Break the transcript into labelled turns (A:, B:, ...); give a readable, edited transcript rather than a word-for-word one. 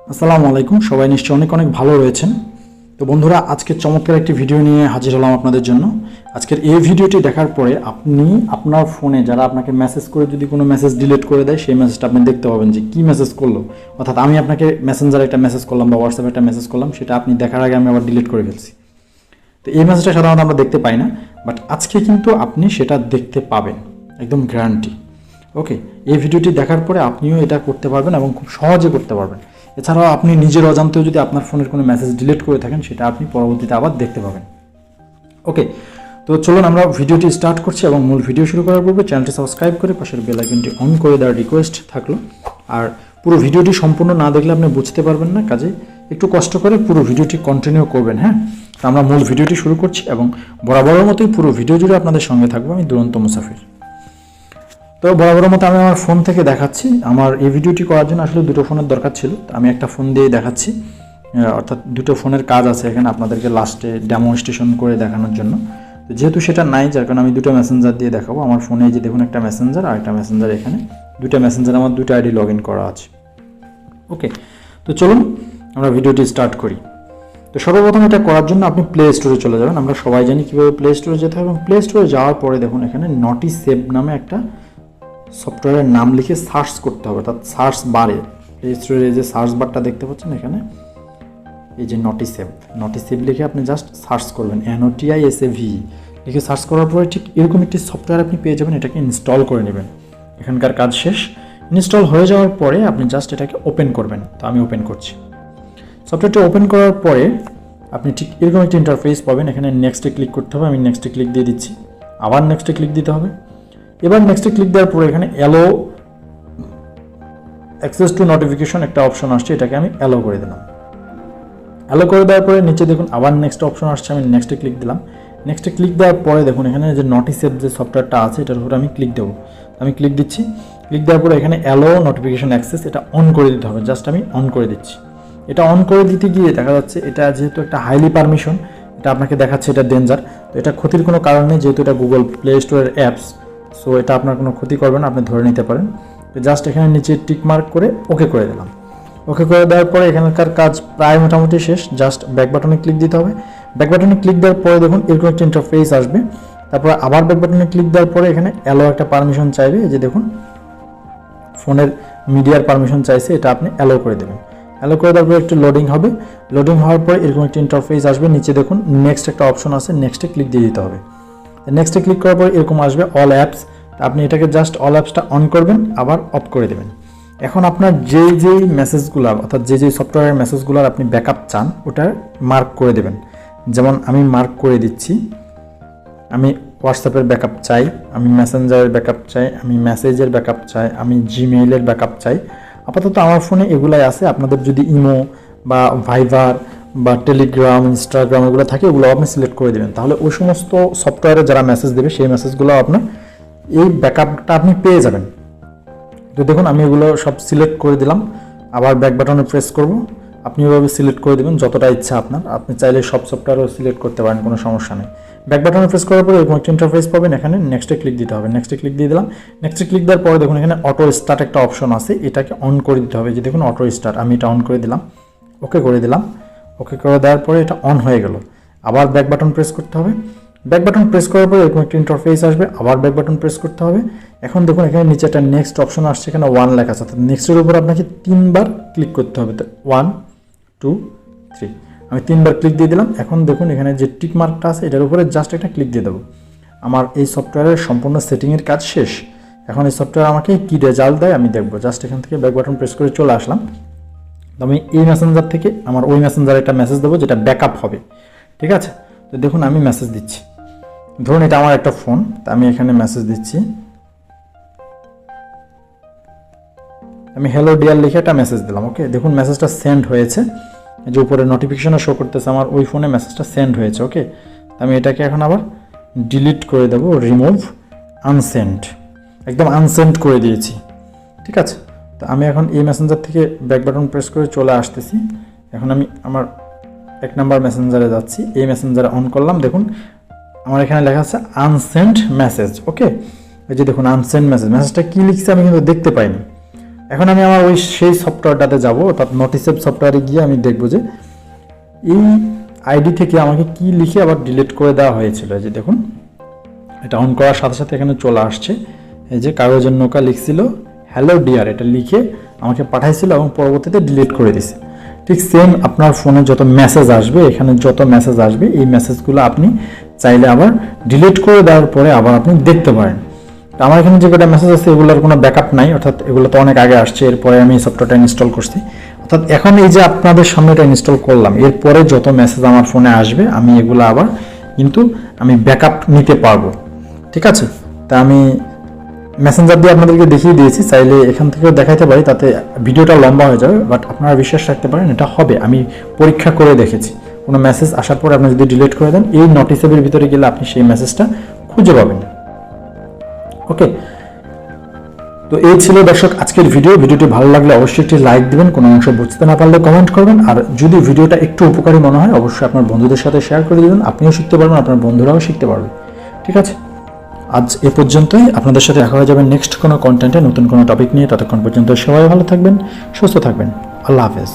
A: আসসালামু আলাইকুম, সবাই নিশ্চয়ই অনেক অনেক ভালো রয়েছেন। তো বন্ধুরা, আজকে চমৎকার একটি ভিডিও নিয়ে হাজির হলাম আপনাদের জন্য। আজকের এই ভিডিওটি দেখার পরে আপনি আপনার ফোনে যারা আপনাকে মেসেজ করে যদি কোনো মেসেজ ডিলিট করে দেয়, সেই মেসেজটা আপনি দেখতে পাবেন যে কী মেসেজ করলো। অর্থাৎ আমি আপনাকে মেসেঞ্জারে একটা মেসেজ করলাম বা হোয়াটসঅ্যাপে একটা মেসেজ করলাম, সেটা আপনি দেখার আগে আমি আবার ডিলিট করে ফেলছি। তো এই মেসেজটা সাধারণত আমরা দেখতে পাই না, বাট আজকে কিন্তু আপনি সেটা দেখতে পাবেন, একদম গ্যারান্টি। ওকে, এই ভিডিওটি দেখার পরে আপনিও এটা করতে পারবেন এবং খুব সহজে করতে পারবেন। এছাড়াও আপনি নিজের অজান্তেও যদি আপনার ফোনের কোনো মেসেজ ডিলিট করে থাকেন, সেটা আপনি পরবর্তীতে আবার দেখতে পাবেন। ওকে, তো চলুন আমরা ভিডিওটি স্টার্ট করছি এবং মূল ভিডিও শুরু করার পূর্বে চ্যানেলটি সাবস্ক্রাইব করে পাশের বেল আইকনটি অন করে দেওয়ার রিকোয়েস্ট থাকলো। আর পুরো ভিডিওটি সম্পূর্ণ না দেখলে আপনি বুঝতে পারবেন না, কাজে একটু কষ্ট করে পুরো ভিডিওটি কন্টিনিউ করবেন। হ্যাঁ, তো আমরা মূল ভিডিওটি শুরু করছি এবং বরাবরের মতোই পুরো ভিডিও জুড়ে আপনাদের সঙ্গে থাকবো আমি দুরন্ত মুসাফির। তো বরাবরের মতো আমি আমার ফোন থেকে দেখাচ্ছি। আমার এই ভিডিওটি করার জন্য আসলে দুটো ফোনের দরকার ছিল, তো আমি একটা ফোন দিয়ে দেখাচ্ছি। অর্থাৎ দুটো ফোনের কাজ আছে এখানে আপনাদেরকে লাস্টে ডেমনস্ট্রেশন করে দেখানোর জন্য। তো যেহেতু সেটা নাই, যার কারণে আমি দুটো মেসেঞ্জার দিয়ে দেখাবো। আমার ফোনে যে দেখুন একটা মেসেঞ্জার আর একটা মেসেঞ্জার, এখানে দুটো মেসেঞ্জার আমার দুটো আইডি লগ ইন করা আছে। ওকে, তো চলুন আমরা ভিডিওটি স্টার্ট করি। তো সর্বপ্রথম এটা করার জন্য আপনি প্লে স্টোরে চলে যাবেন। আমরা সবাই জানি কীভাবে প্লে স্টোরে যেতে হবে। এবং প্লে স্টোরে যাওয়ার পরে দেখুন এখানে নটি সেভ নামে একটা সফটওয়্যারের নাম লিখে সার্চ করতে হবে। অর্থাৎ সার্চ বারে প্লে স্টোরে যে সার্চ বারটা দেখতে পাচ্ছেন এখানে, এই যে নটি সেভ লিখে আপনি জাস্ট সার্চ করবেন, NOTISAV লিখে সার্চ করার পরে ঠিক এরকম একটি সফটওয়্যার আপনি পেয়ে যাবেন। এটাকে ইনস্টল করে নেবেন। এখানকার কাজ শেষ। ইনস্টল হয়ে যাওয়ার পরে আপনি জাস্ট এটাকে ওপেন করবেন। তো আমি ওপেন করছি। সফটওয়্যারটি ওপেন করার পরে আপনি ঠিক এরকম একটি ইন্টারফেস পাবেন। এখানে নেক্সটে ক্লিক করতে হবে। আমি নেক্সটে ক্লিক দিয়ে দিচ্ছি, আবার নেক্সটে ক্লিক দিতে হবে। এবার নেক্সটে ক্লিক দেওয়ার পরে এখানে অ্যালো অ্যাক্সেস টু নোটিফিকেশন একটা অপশন আসছে, এটাকে আমি অ্যালো করে দিলাম। অ্যালো করে দেওয়ার পরে নিচে দেখুন আবার নেক্সট অপশন আসছে, আমি নেক্সটে ক্লিক দিলাম। নেক্সটে ক্লিক দেওয়ার পরে দেখুন এখানে যে নোটিসেভ যে সফটওয়্যারটা আছে এটার উপরে আমি ক্লিক দেবো। আমি ক্লিক দিচ্ছি। ক্লিক দেওয়ার পরে এখানে অ্যালো নোটিফিকেশন অ্যাক্সেস এটা অন করে দিতে হবে। জাস্ট আমি অন করে দিচ্ছি। এটা অন করে দিতে গিয়ে দেখা যাচ্ছে এটা যেহেতু একটা হাইলি পারমিশন, এটা আপনাকে দেখাচ্ছে এটা ডেঞ্জার। তো এটা ক্ষতির কোনো কারণ নেই, যেহেতু এটা গুগল প্লে স্টোরের অ্যাপস। সো এটা আপনার কোনো ক্ষতি করবে না, আপনি ধরে নিতে পারেন। তো জাস্ট এখানে নিচে টিক মার্ক করে ওকে করে দিলাম। ওকে করে দেওয়ার পরে এখানকার কাজ প্রায় মোটামুটি শেষ। জাস্ট ব্যাক বাটনে ক্লিক দিতে হবে। ব্যাক বাটনে ক্লিক দেওয়ার পরে দেখুন এরকম একটা ইন্টারফেস আসবে। তারপর আবার ব্যাক বাটনে ক্লিক দেওয়ার পরে এখানে অ্যালো একটা পারমিশন চাইবে। এই যে দেখুন ফোনের মিডিয়ার পারমিশন চাইছে, এটা আপনি অ্যালো করে দেবেন। অ্যালো করে দেওয়ার পরে একটু লোডিং হবে। লোডিং হওয়ার পরে এরকম একটা ইন্টারফেস আসবে। নিচে দেখুন নেক্সট একটা অপশন আছে, নেক্সটে ক্লিক দিয়ে দিতে হবে। নেক্সটে ক্লিক করার পর এরকম আসবে অল অ্যাপস। আপনি এটাকে জাস্ট অল অ্যাপসটা অন করবেন, আবার অফ করে দেবেন। এখন আপনার যেই মেসেজগুলো অর্থাৎ যে সফটওয়্যারের মেসেজগুলোর আপনি ব্যাকআপ চান ওটা মার্ক করে দেবেন। যেমন আমি মার্ক করে দিচ্ছি, আমি হোয়াটসঅ্যাপের ব্যাকআপ চাই, আমি মেসেঞ্জারের ব্যাকআপ চাই, আমি মেসেজের ব্যাকআপ চাই, আমি জিমেইলের ব্যাকআপ চাই। আপাতত আমার ফোনে এগুলাই আছে। আপনাদের যদি ইমো বা ভাইবার বা টেলিগ্রাম, ইনস্টাগ্রাম এগুলো থাকে, ওগুলো আপনি সিলেক্ট করে দেবেন। তাহলে ওই সমস্ত সফটওয়্যারে যারা মেসেজ দেবে সেই মেসেজগুলো আপনার এই ব্যাকআপটা আপনি পেয়ে যাবেন। তো দেখুন আমি এগুলো সব সিলেক্ট করে দিলাম। আবার ব্যাক বাটনে প্রেস করব। আপনি ওইভাবে সিলেক্ট করে দেবেন যতটা ইচ্ছা আপনার। আপনি চাইলে সব সফটওয়্যারও সিলেক্ট করতে পারেন, কোনো সমস্যা নেই। ব্যাক বাটনে প্রেস করার পরে এরকম একটা ইন্টারফেস পাবেন। এখানে নেক্সটে ক্লিক দিতে হবে। নেক্সটে ক্লিক দিয়ে দিলাম। নেক্সটে ক্লিক দেওয়ার পরে দেখুন এখানে অটো স্টার্ট একটা অপশন আছে, এটাকে অন করে দিতে হবে। যে দেখুন অটো স্টার্ট, আমি এটা অন করে দিলাম। ওকে করে দিলাম। ওকে করে দেওয়ার পরে এটা অন হয়ে গেল। আবার ব্যাক বাটন প্রেস করতে হবে। ব্যাক বাটন প্রেস করার পরে এরকম একটা ইন্টারফেস আসবে, আবার ব্যাক বাটন প্রেস করতে হবে। এখন দেখুন এখানে নিচে একটা নেক্সট অপশন আসছে, এখানে 1 লেখা আছে। অর্থাৎ নেক্সটের উপর আপনাকে 3বার ক্লিক করতে হবে। তো 1 2 3 আমি 3বার ক্লিক দিয়ে দিলাম। এখন দেখুন এখানে যে টিক মার্কটা আছে এটার উপরে জাস্ট একটা ক্লিক দিয়ে দেবো। আমার এই সফটওয়্যারের সম্পূর্ণ সেটিংয়ের কাজ শেষ। এখন এই সফটওয়্যার আমাকে কী রেজাল্ট দেয় আমি দেখবো। জাস্ট এখান থেকে ব্যাক বাটন প্রেস করে চলে আসলাম। তো আমি এই মেসেঞ্জার থেকে আমার ওই মেসেঞ্জারে একটা মেসেজ দেবো যেটা ব্যাকআপ হবে। ঠিক আছে, তো দেখুন আমি মেসেজ দিচ্ছি। ধরুন এটা আমার একটা ফোন, তা আমি এখানে মেসেজ দিচ্ছি। আমি হ্যালো ডিয়ার লিখে একটা মেসেজ দিলাম। ওকে, দেখুন মেসেজটা সেন্ড হয়েছে। যে উপরে নোটিফিকেশনও শো করতেছে আমার ওই ফোনে মেসেজটা সেন্ড হয়েছে। ওকে, আমি এটাকে এখন আবার ডিলিট করে দেবো, রিমুভ আনসেন্ড, একদম আনসেন্ড করে দিয়েছি। ঠিক আছে, তো আমি এখন এই মেসেঞ্জার থেকে ব্যাক বাটন প্রেস করে চলে আসতেছি। এখন আমি আমার 1 নাম্বার মেসেঞ্জারে যাচ্ছি। এই মেসেঞ্জারে অন করলাম। দেখুন আমার এখানে লেখা আছে আনসেন্ড মেসেজ। ওকে, এই যে দেখুন আনসেন্ড মেসেজটা কী লিখছে আমি কিন্তু দেখতে পাইনি। এখন আমি আমার সেই সফটওয়্যারটাতে যাব, অর্থাৎ নোটিসেভ সফটওয়্যারে গিয়ে আমি দেখব যে এই আইডি থেকে আমাকে কি লিখে আবার ডিলিট করে দেওয়া হয়েছিল। এই যে দেখুন, এটা অন করার সাথে সাথে এখানে চলে আসছে। এই যে কাগজের নৌকা লিখছিল হ্যালো ডিয়ার, এটা লিখে আমাকে পাঠাইছিল এবং পরবর্তীতে ডিলিট করে দিছে। ঠিক সেম আপনার ফোনে যত মেসেজ আসবে, এখানে যত মেসেজ আসবে, এই মেসেজগুলো আপনি চাইলে আবার ডিলিট করে দেওয়ার পরে আবার আপনি দেখতে পারেন। তো আমার এখানে যে কটা মেসেজ আছে এগুলোর কোনো ব্যাকআপ নাই, অর্থাৎ এগুলো তো অনেক আগে আসছে, এরপরে আমি সফটওয়্যারটা ইনস্টল করছি। অর্থাৎ এখন এই যে আপনাদের সামনে এটা ইনস্টল করলাম, এরপরে যত মেসেজ আমার ফোনে আসবে আমি এগুলো আবার কিন্তু আমি ব্যাকআপ নিতে পারবো। ঠিক আছে, তা আমি মেসেঞ্জার দিয়ে আপনাদেরকে দেখিয়ে দিয়েছি, চাইলে এখান থেকেও দেখাইতে পারি, তাতে ভিডিওটা লম্বা হয়ে যাবে, বাট আপনারা বিশ্বাস রাখতে পারেন এটা হবে। আমি পরীক্ষা করে দেখেছি, কোনো মেসেজ আসার পর আপনি যদি ডিলিট করে দেন, এই নোটিসেবের ভিতরে গেলে আপনি সেই মেসেজটা খুঁজে পাবেন। ওকে, তো এই ছিল দর্শক আজকের ভিডিওটি ভালো লাগলে অবশ্যই একটি লাইক দিবেন, কোনো অংশ বুঝতে না পারলে কমেন্ট করবেন, আর যদি ভিডিওটা একটু উপকারী মনে হয় অবশ্যই আপনার বন্ধুদের সাথে শেয়ার করে দিবেন, আপনিও শিখতে পারবেন, আপনার বন্ধুরাও শিখতে পারবে। ঠিক আছে, আজ এ পর্যন্তই। আপনাদের সাথে দেখা হয়ে যাবে নেক্সট কোনো কন্টেন্টে, নতুন কোনো টপিক নিয়ে। ততক্ষণ পর্যন্ত সবাই ভালো থাকবেন, সুস্থ থাকবেন। আল্লাহ হাফেজ।